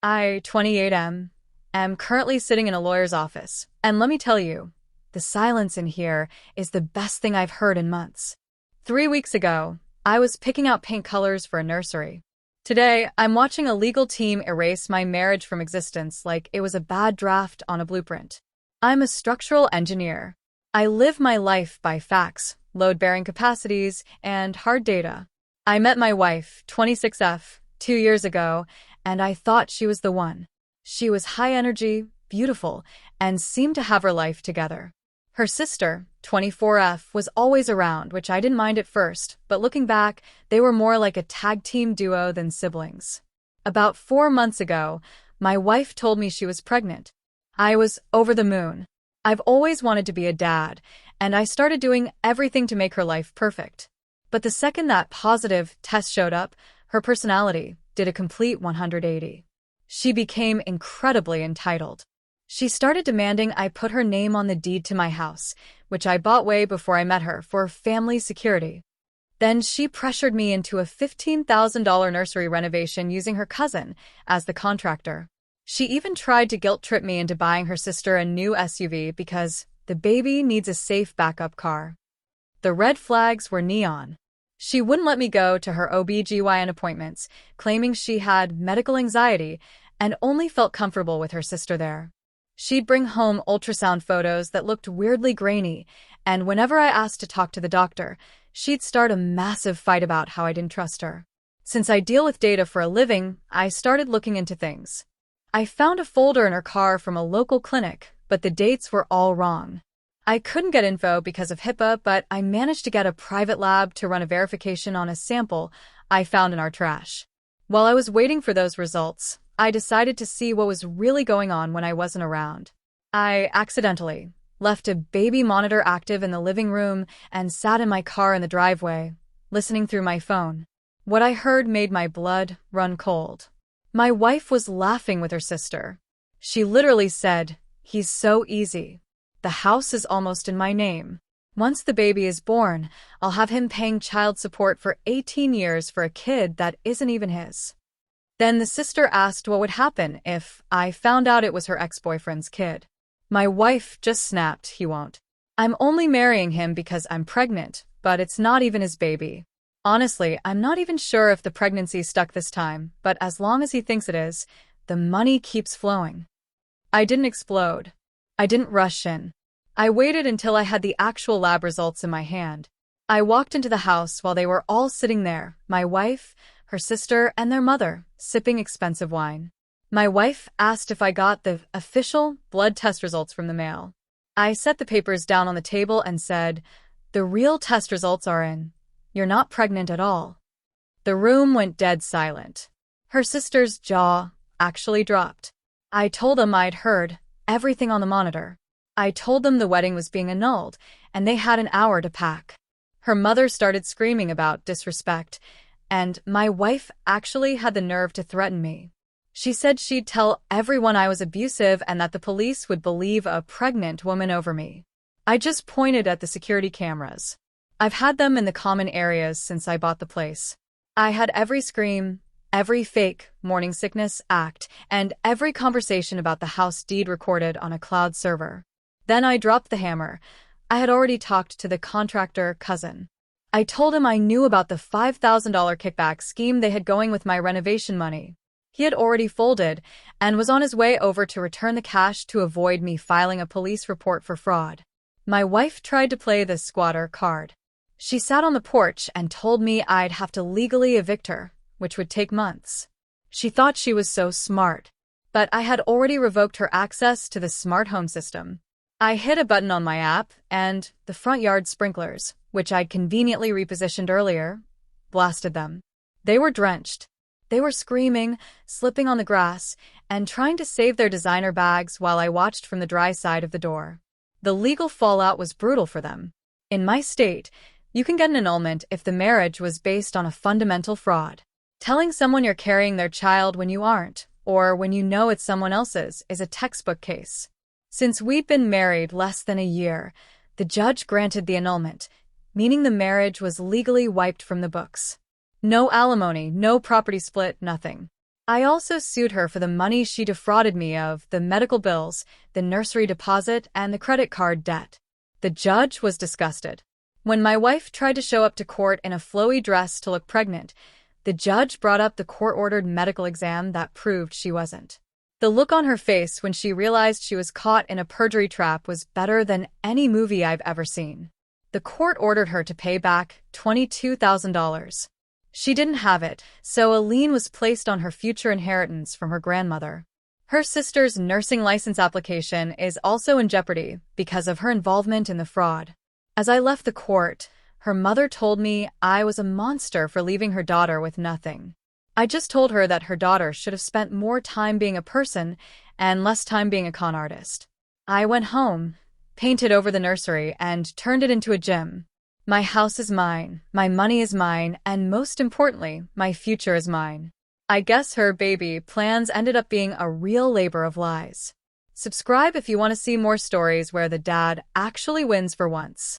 I, 28 am currently sitting in a lawyer's office, and let me tell you, the silence in here is the best thing I've heard in months. 3 weeks ago, I was picking out paint colors for a nursery. Today, I'm watching a legal team erase my marriage from existence like it was a bad draft on a blueprint. I'm a structural engineer. I live my life by facts, load-bearing capacities, and hard data. I met my wife, 26F, 2 years ago, and I thought she was the one. She was high energy, beautiful, and seemed to have her life together. Her sister, 24F, was always around, which I didn't mind at first, but looking back, they were more like a tag team duo than siblings. About 4 months ago, my wife told me she was pregnant. I was over the moon. I've always wanted to be a dad, and I started doing everything to make her life perfect. But the second that positive test showed up, her personality did a complete 180. She became incredibly entitled. She started demanding I put her name on the deed to my house, which I bought way before I met her for family security. Then she pressured me into a $15,000 nursery renovation using her cousin as the contractor. She even tried to guilt-trip me into buying her sister a new SUV because the baby needs a safe backup car. The red flags were neon. She wouldn't let me go to her OB/GYN appointments, claiming she had medical anxiety and only felt comfortable with her sister there. She'd bring home ultrasound photos that looked weirdly grainy, and whenever I asked to talk to the doctor, she'd start a massive fight about how I didn't trust her. Since I deal with data for a living, I started looking into things. I found a folder in her car from a local clinic, but the dates were all wrong. I couldn't get info because of HIPAA, but I managed to get a private lab to run a verification on a sample I found in our trash. While I was waiting for those results, I decided to see what was really going on when I wasn't around. I accidentally left a baby monitor active in the living room and sat in my car in the driveway, listening through my phone. What I heard made my blood run cold. My wife was laughing with her sister. She literally said, "He's so easy. The house is almost in my name. Once the baby is born, I'll have him paying child support for 18 years for a kid that isn't even his." Then the sister asked what would happen if I found out it was her ex-boyfriend's kid. My wife just snapped, "He won't. I'm only marrying him because I'm pregnant, but it's not even his baby. Honestly, I'm not even sure if the pregnancy stuck this time, but as long as he thinks it is, the money keeps flowing." I didn't explode. I didn't rush in. I waited until I had the actual lab results in my hand. I walked into the house while they were all sitting there, my wife, her sister, and their mother, sipping expensive wine. My wife asked if I got the official blood test results from the mail. I set the papers down on the table and said, "The real test results are in. You're not pregnant at all." The room went dead silent. Her sister's jaw actually dropped. I told them I'd heard everything on the monitor. I told them the wedding was being annulled, and they had an hour to pack. Her mother started screaming about disrespect, and my wife actually had the nerve to threaten me. She said she'd tell everyone I was abusive and that the police would believe a pregnant woman over me. I just pointed at the security cameras. I've had them in the common areas since I bought the place. I had every scream, every fake morning sickness act, and every conversation about the house deed recorded on a cloud server. Then I dropped the hammer. I had already talked to the contractor cousin. I told him I knew about the $5,000 kickback scheme they had going with my renovation money. He had already folded and was on his way over to return the cash to avoid me filing a police report for fraud. My wife tried to play the squatter card. She sat on the porch and told me I'd have to legally evict her, which would take months. She thought she was so smart. But I had already revoked her access to the smart home system. I hit a button on my app, and the front yard sprinklers, which I'd conveniently repositioned earlier, blasted them. They were drenched. They were screaming, slipping on the grass, and trying to save their designer bags while I watched from the dry side of the door. The legal fallout was brutal for them. In my state, you can get an annulment if the marriage was based on a fundamental fraud. Telling someone you're carrying their child when you aren't, or when you know it's someone else's, is a textbook case. Since we'd been married less than a year, the judge granted the annulment, meaning the marriage was legally wiped from the books. No alimony, no property split, nothing. I also sued her for the money she defrauded me of, the medical bills, the nursery deposit, and the credit card debt. The judge was disgusted. When my wife tried to show up to court in a flowy dress to look pregnant, the judge brought up the court-ordered medical exam that proved she wasn't. The look on her face when she realized she was caught in a perjury trap was better than any movie I've ever seen. The court ordered her to pay back $22,000. She didn't have it, so a lien was placed on her future inheritance from her grandmother. Her sister's nursing license application is also in jeopardy because of her involvement in the fraud. As I left the court, her mother told me I was a monster for leaving her daughter with nothing. I just told her that her daughter should have spent more time being a person and less time being a con artist. I went home, painted over the nursery, and turned it into a gym. My house is mine, my money is mine, and most importantly, my future is mine. I guess her baby plans ended up being a real labor of lies. Subscribe if you want to see more stories where the dad actually wins for once.